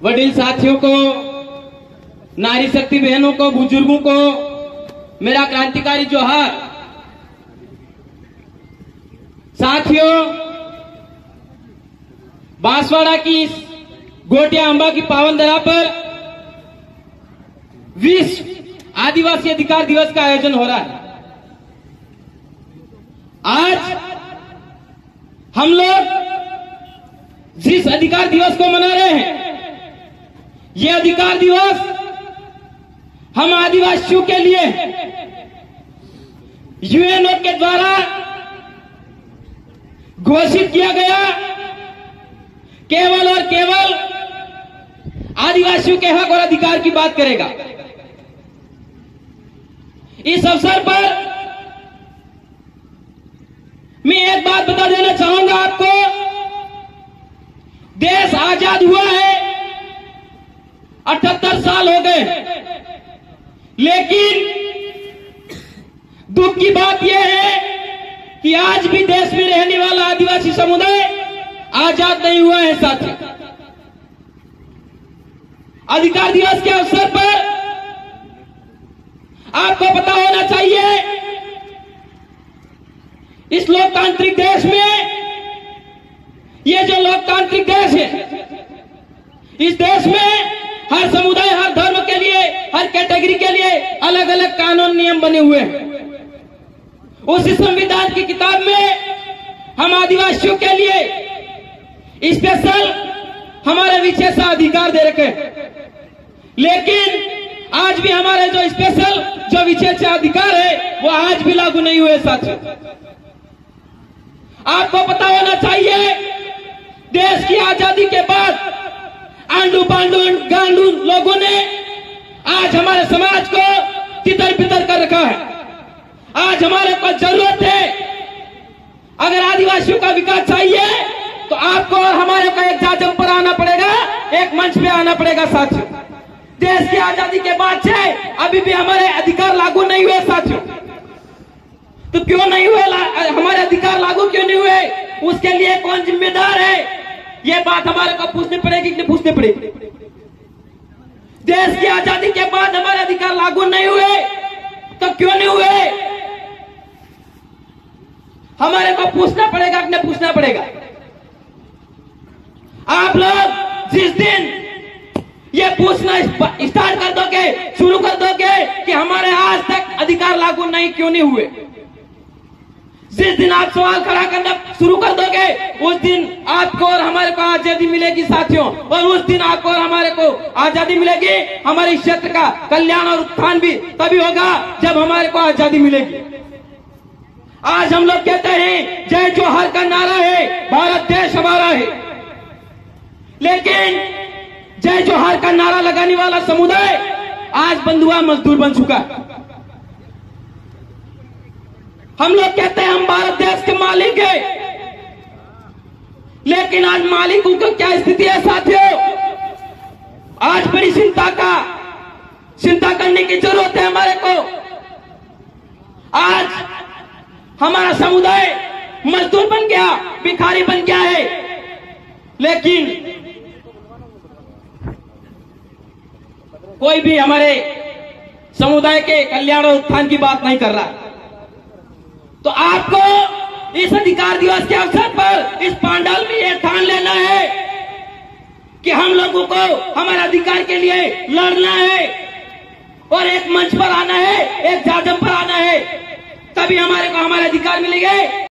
वडील साथियों को, नारी शक्ति बहनों को, बुजुर्गों को मेरा क्रांतिकारी जोहार। साथियों, बांसवाड़ा की गोटिया अंबा की पावन धरा पर विश्व आदिवासी अधिकार दिवस का आयोजन हो रहा है। आज हम लोग जिस अधिकार दिवस को मना रहे हैं, ये अधिकार दिवस हम आदिवासियों के लिए यूएनओ के द्वारा घोषित किया गया केवल और केवल आदिवासियों के हक और अधिकार की बात करेगा। इस अवसर पर मैं एक बात बता देना चाहूंगा आपको। देश आजाद हुआ है, 78 साल हो गए, लेकिन दुख की बात यह है कि आज भी देश में रहने वाला आदिवासी समुदाय आजाद नहीं हुआ है। साथियों, अधिकार दिवस के अवसर पर आपको पता होना चाहिए, इस लोकतांत्रिक देश में, ये जो लोकतांत्रिक देश है, इस देश में हर समुदाय, हर धर्म के लिए, हर कैटेगरी के लिए अलग अलग कानून नियम बने हुए हैं। उसी संविधान की किताब में हम आदिवासियों के लिए स्पेशल हमारे विशेषाधिकार दे रखे हैं, लेकिन आज भी हमारे जो स्पेशल जो विशेषाधिकार है वो आज भी लागू नहीं हुए। साथियों, आपको पता होना चाहिए, देश की आजादी के बाद आंडू पांडू गांडू लोगों ने आज हमारे समाज को तितर बितर कर रखा है। आज हमारे को जरूरत है, अगर आदिवासियों का विकास चाहिए तो आपको और हमारे को एक जाजम पर आना पड़ेगा, एक मंच पे आना पड़ेगा। साथियों, देश की आजादी के बाद से अभी भी हमारे अधिकार लागू नहीं हुए। साथियों, तो क्यों नहीं हुए हमारे अधिकार लागू क्यों नहीं हुए? उसके लिए कौन जिम्मेदार है? ये बात हमारे को पूछनी पड़ेगी कि नहीं पूछनी पड़ेगी? देश की आजादी के बाद हमारे अधिकार लागू नहीं हुए तो क्यों नहीं हुए? हमारे को पूछना पड़ेगा कि नहीं पूछना पड़ेगा? आप लोग जिस दिन ये पूछना स्टार्ट कर दोगे, शुरू कर दोगे कि हमारे आज तक अधिकार लागू नहीं क्यों नहीं हुए, जिस दिन आप सवाल खड़ा करना शुरू कर दोगे, उस दिन आपको और हमारे को आजादी मिलेगी। साथियों, और उस दिन आपको और हमारे को आजादी मिलेगी। हमारे क्षेत्र का कल्याण और उत्थान भी तभी होगा जब हमारे को आजादी मिलेगी। आज हम लोग कहते हैं जय जोहर का नारा है, भारत देश हमारा है, लेकिन जय जोहर का नारा लगाने वाला समुदाय आज बंधुआ मजदूर बन चुका है। हम लोग कहते हैं हम भारत देश के मालिक हैं, लेकिन आज मालिकों की क्या स्थिति है? साथियों, आज बड़ी चिंता करने की जरूरत है हमारे को। आज हमारा समुदाय मजदूर बन गया, भिखारी बन गया है, लेकिन कोई भी हमारे समुदाय के कल्याण और उत्थान की बात नहीं कर रहा। तो आपको इस अधिकार दिवस के अवसर पर इस पांडाल में यह ठान लेना है कि हम लोगों को हमारे अधिकार के लिए लड़ना है और एक मंच पर आना है, एक जाजम पर आना है, तभी हमारे को हमारे अधिकार मिलेंगे।